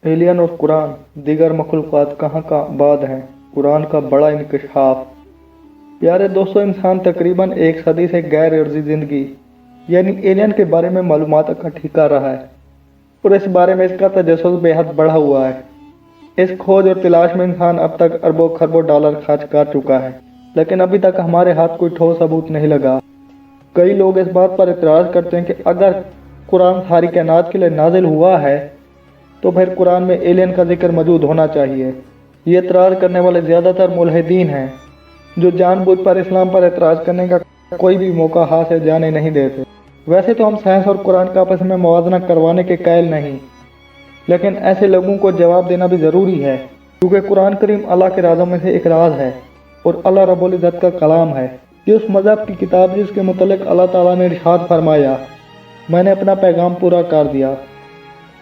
Alien और कुरान दीगर मखलूक़ात कहाँ का बाद हैं। कुरान का बड़ा इंकशाफ। प्यारे दोस्तों, इंसान तकरीबन एक सदी से गैर अर्जी ज़िंदगी यानी एलियन के बारे में मालूमात इकट्ठी कर रहा है और इस बारे में इसका तजस्सुस बेहद बढ़ा हुआ है। इस खोज और तलाश में इंसान अब तक अरबों खरबों डॉलर खर्च कर चुका है, लेकिन अभी तक हमारे हाथ कोई ठोस सबूत नहीं लगा। कई लोग इस बात पर इतराज़ करते हैं कि अगर कुरान सारी कायनात के लिए नाजिल हुआ है तो फिर कुरान में एलियन का जिक्र मौजूद होना चाहिए। ये इतराज़ करने वाले ज़्यादातर मुल्हिदीन हैं जो जानबूझकर इस्लाम पर इतराज़ करने का कोई भी मौका हाथ से जाने नहीं देते। वैसे तो हम साइंस और कुरान का आपस में मुवाज़ना करवाने के कायल नहीं, लेकिन ऐसे लोगों को जवाब देना भी ज़रूरी है, क्योंकि कुरान करीम अल्लाह के राज़ों में से एक राज है और अल्लाह रब्बुल इज़्ज़त का कलाम है। ये उस मज़हब की किताब जिसके मुतल्लिक़ अल्लाह ताला ने इरशाद फरमाया, मैंने अपना पैगाम पूरा कर दिया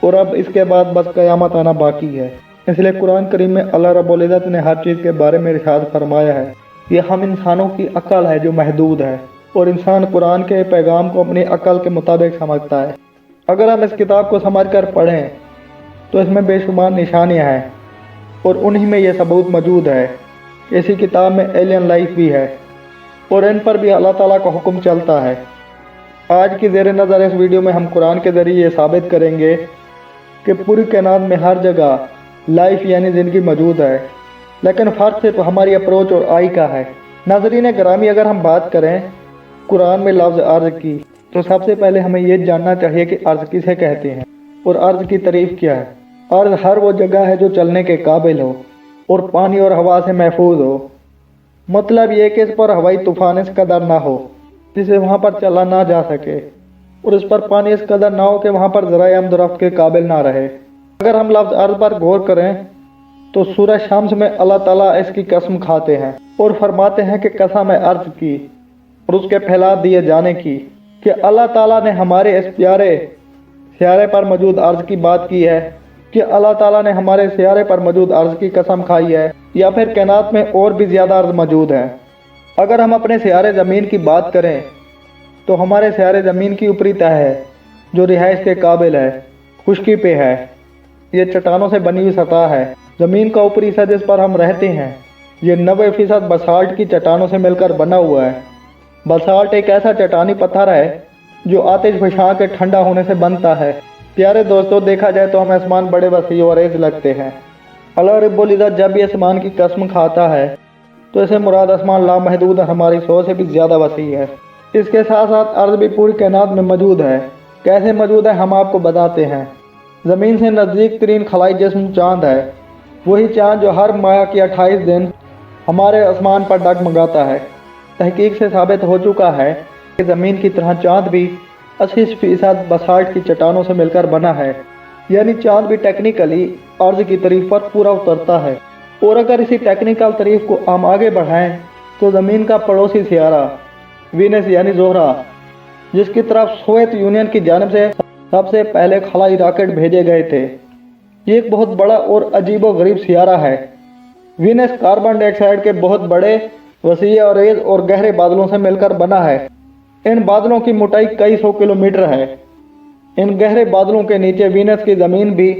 और अब इसके बाद बस क़यामत आना बाकी है। इसलिए कुरान करीम में अल्लाह रब्बुल इज़्ज़त ने हर चीज़ के बारे में इरशाद फरमाया है। ये हम इंसानों की अक्ल है जो महदूद है और इंसान कुरान के पैगाम को अपनी अक्ल के मुताबिक समझता है। अगर हम इस किताब को समझ कर पढ़ें तो इसमें बेशुमार निशानियाँ हैं और उन्हीं में यह सबूत मौजूद है। इसी किताब में एलियन लाइफ भी है और इन पर भी अल्लाह ताला का हुक्म चलता है। आज की ज़ेर नज़र इस वीडियो में हम कुरान के ज़रिए ये साबित करेंगे कि पूरी कायनात में हर जगह लाइफ यानी ज़िंदगी मौजूद है, लेकिन फ़र्क सिर्फ हमारी अप्रोच और आई का है। नाज़रीन ग्रामी, अगर हम बात करें कुरान में लफ्ज़ अर्ज़ की तो सबसे पहले हमें ये जानना चाहिए कि अर्ज़ किसे कहते हैं और अर्ज़ की तारीफ़ क्या है। अर्ज़ हर वो जगह है जो चलने के काबिल हो और पानी और हवा से महफूज हो। मतलब ये कि इस पर हवाई तूफ़ान इस कदर ना हो जिसे वहाँ पर चला ना जा सके और इस पर पानी इस कदर ना हो कि वहाँ पर ज़राए आमदोरफ्त के काबिल ना रहे। अगर हम लफ्ज़ अर्ज़ पर गौर करें तो सूरह शम्स में अल्लाह ताला इसकी कसम खाते हैं और फरमाते हैं कि कसम है अर्ज़ की और उसके फैला दिए जाने की, कि अल्लाह ताला ने हमारे इस प्यारे सियारे पर मौजूद अर्ज़ की बात की है, कि अल्लाह ताला ने हमारे सियारे पर मौजूद अर्ज़ की कसम खाई है, या फिर कायनात में और भी ज़्यादा अर्ज़ मौजूद है। अगर हम अपने सियारे ज़मीन की बात करें तो हमारे सियारे ज़मीन की ऊपरी तह है जो रिहाइश के काबिल है, खुश्की पे है। ये चट्टानों से बनी हुई सतह है। ज़मीन का ऊपरी हिस्सा जिस पर हम रहते हैं ये 90% बसाल्ट की चट्टानों से मिलकर बना हुआ है। बसाल्ट एक ऐसा चट्टानी पत्थर है जो आतिश फशां के ठंडा होने से बनता है। प्यारे दोस्तों, देखा जाए तो हम आसमान बड़े वसी और रेज़ लगते हैं। अल्लाह रब्बुल इज़्ज़त जब भी आसमान की कसम खाता है तो इसे मुराद आसमान लामहदूद और हमारी सोच से भी ज़्यादा वसी है। इसके साथ साथ अर्ज़ भी पूरी कायनात में मौजूद है। कैसे मौजूद है हम आपको बताते हैं। ज़मीन से नज़दीक तरीन खलाई जिस्म चाँद है, वही चाँद जो हर माह की 28 दिन हमारे आसमान पर डगमगाता है। तहकीक से साबित हो चुका है कि ज़मीन की तरह चाँद भी 80% बसाल्ट की चट्टानों से मिलकर बना है, यानी चाँद भी टेक्निकली अर्ज़ की तारीफ पर पूरा उतरता है। और अगर इसी टेक्निकल तारीफ को हम आगे बढ़ाएं तो ज़मीन का पड़ोसी सियारा वीनस यानी ज़ोहरा, जिसकी तरफ सोवियत यूनियन की जानिब से सबसे पहले खलाई रॉकेट भेजे गए थे, ये एक बहुत बड़ा और अजीबो गरीब सियारा है। वीनस कार्बन डाइऑक्साइड के बहुत बड़े वसीय और रेज़ और गहरे बादलों से मिलकर बना है। इन बादलों की मोटाई कई सौ किलोमीटर है। इन गहरे बादलों के नीचे वीनस की ज़मीन भी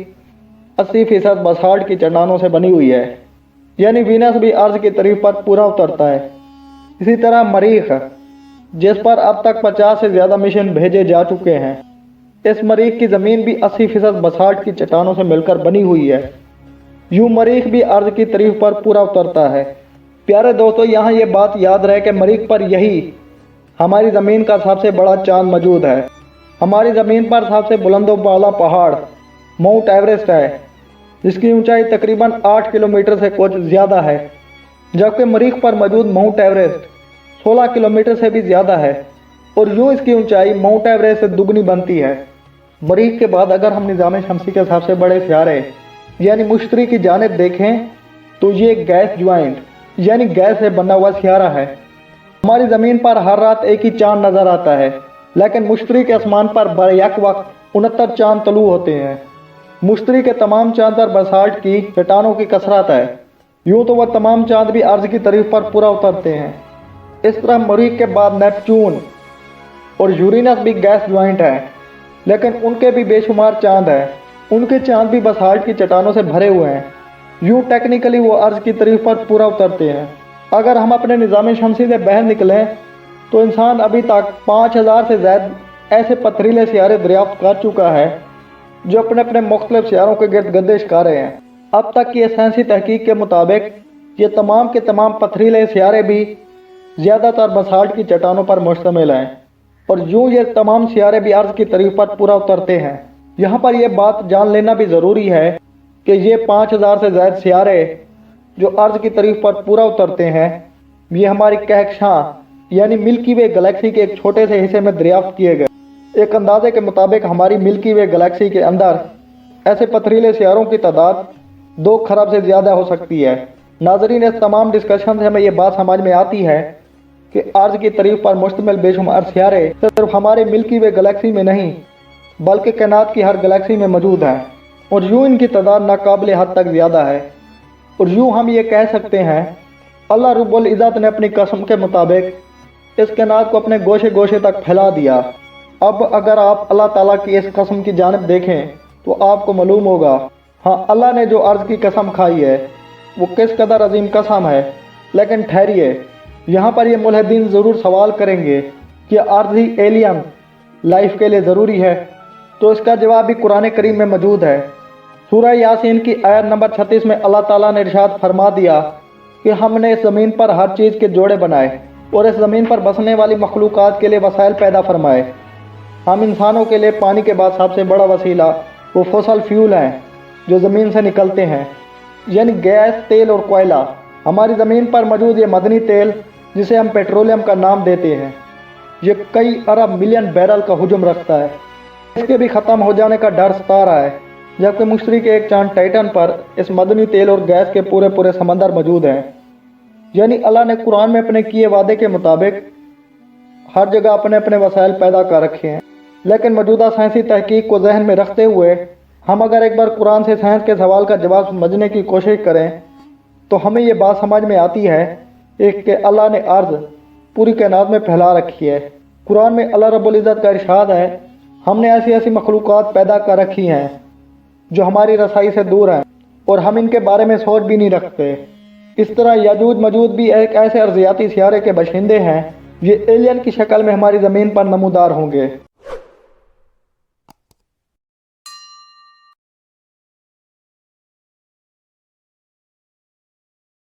80% बसाल्ट की चट्टानों से बनी हुई है, यानी वीनस भी अर्ज़ की तारीफ पर पूरा उतरता है। इसी तरह मरीख, जिस पर अब तक 50 से ज़्यादा मिशन भेजे जा चुके हैं, इस मरीख की ज़मीन भी 80% बसाल्ट की चट्टानों से मिलकर बनी हुई है। यूँ मरीख भी अर्ज़ की तारीफ पर पूरा उतरता है। प्यारे दोस्तों, यहाँ ये बात याद रहे कि मरीख पर यही हमारी ज़मीन का सबसे बड़ा चाँद मौजूद है। हमारी ज़मीन पर सबसे बुलंद वाला पहाड़ माउंट एवरेस्ट है, जिसकी ऊंचाई तकरीबन 8 किलोमीटर से कुछ ज़्यादा है, जबकि मरीख पर मौजूद माउंट एवरेस्ट 16 किलोमीटर से भी ज़्यादा है और यूँ इसकी ऊंचाई माउंट एवरेस्ट से दुगनी बनती है। मरीख के बाद अगर हम निज़ाम शमसी के सबसे बड़े सियारे यानी मुश्तरी की जानिब देखें तो ये गैस ज्वाइंट यानी गैस से बना हुआ सियारा है। हमारी ज़मीन पर हर रात एक ही चाँद नज़र आता है, लेकिन मुश्तरी के आसमान पर बरयक वक्त 69 चाँद तलू होते हैं। मुश्तरी के तमाम चाँद पर बसाल्ट की चट्टानों की कसरत है। यूँ तो वह तमाम चाँद भी अर्ज़ की तारीफ पर पूरा उतरते हैं। इस तरह मरीख के बाद नेपच्यून और यूरेनस भी गैस ज्वाइंट है। लेकिन उनके भी बेशुमार चांद हैं। उनके चांद भी बसाल्ट की चट्टानों से भरे हुए हैं। यूँ टेक्निकली वो अर्ज़ की तरीफ पर पूरा उतरते हैं। अगर हम अपने निज़ाम शमसी से बाहर निकलें तो इंसान अभी तक 5000 से ज़्यादा ऐसे पथरीले सियारे दरियाफ्त कर चुका है जो अपने अपने मुख्तलिफ सियारों के गिर्द गर्दिश कर रहे हैं। अब तक की साइंसी तहकीक के मुताबिक ये तमाम के तमाम पथरीले सियारे भी ज़्यादातर बसाल्ट की चट्टानों पर मुश्तमिल हैं और यूँ ये तमाम सियारे भी अर्ज़ की तरीफ पर पूरा उतरते हैं। यहाँ पर यह बात जान लेना भी ज़रूरी है कि ये 5000 से ज़्यादा सियारे जो अर्ज़ की तरीफ पर पूरा उतरते हैं, ये हमारी कहकशां यानी मिल्की वे गैलेक्सी के एक छोटे से हिस्से में दरियाफ्त किए गए। एक अंदाजे के मुताबिक हमारी मिल्की वे गैलेक्सी के अंदर ऐसे पथरीले सियारों की तादाद 2 खरब से ज़्यादा हो सकती है। नाज़रीन, इस तमाम डिस्कशन से हमें ये बात समझ में आती है कि अर्ज़ की तरीफ पर मुश्तमिल बेशुमार सियारे सिर्फ हमारे मिल्की वे गैलेक्सी में नहीं बल्कि कायनात की हर गैलेक्सी में मौजूद हैं और यूँ इनकी तादाद नाकाबिल हद तक ज़्यादा है। और यूँ हम ये कह सकते हैं अल्लाह रब्बुल इज़्ज़त ने अपनी कसम के मुताबिक इस कायनात को अपने गोशे गोशे तक फैला दिया। अब अगर आप अल्लाह ताला की इस कसम की जानिब देखें तो आपको मालूम होगा, हाँ, अल्लाह ने जो अर्ज़ की कसम खाई है वो किस कदर अजीम कसम है। लेकिन ठहरिए, यहाँ पर ये मुल्हिदीन ज़रूर सवाल करेंगे कि अर्ज़ ही एलियन लाइफ के लिए ज़रूरी है, तो इसका जवाब भी कुरान करीम में मौजूद है। सूरह यासीन की आयत नंबर 36 में अल्लाह ताला ने इरशाद फरमा दिया कि हमने इस ज़मीन पर हर चीज़ के जोड़े बनाए और इस ज़मीन पर बसने वाली मखलूक़ात के लिए वसाइल पैदा फरमाए। हम इंसानों के लिए पानी के बाद सबसे बड़ा वसीला वो फॉसल फ्यूल हैं जो ज़मीन से निकलते हैं, यानी गैस, तेल और कोयला। हमारी ज़मीन पर मौजूद ये मदनी तेल जिसे हम पेट्रोलियम का नाम देते हैं, ये कई अरब मिलियन बैरल का हुजम रखता है। इसके भी ख़त्म हो जाने का डर सता रहा है, जबकि मुश्तरी के एक चांद टाइटन पर इस मदनी तेल और गैस के पूरे पूरे समंदर मौजूद हैं। यानी अल्लाह ने कुरान में अपने किए वादे के मुताबिक हर जगह अपने अपने वसाइल पैदा कर रखे हैं। लेकिन मौजूदा साइंसी तहकीक को जहन में रखते हुए हम अगर एक बार कुरान से साइंस के सवाल का जवाब समझने की कोशिश करें तो हमें ये बात समझ में आती है कि अल्लाह ने अर्ज़ पूरी कायनात में फैला रखी है। कुरान में अल्लाह रब्बुल इज़्ज़त का इरशाद है, हमने ऐसी ऐसी मखलूक़ात पैदा कर रखी हैं जो हमारी रसाई से दूर हैं और हम इनके बारे में सोच भी नहीं रखते। इस तरह याजूज मजूद भी एक ऐसे अर्ज़ियाती सियारे के बशिंदे हैं, ये एलियन की शक्ल में हमारी ज़मीन पर नमूदार होंगे।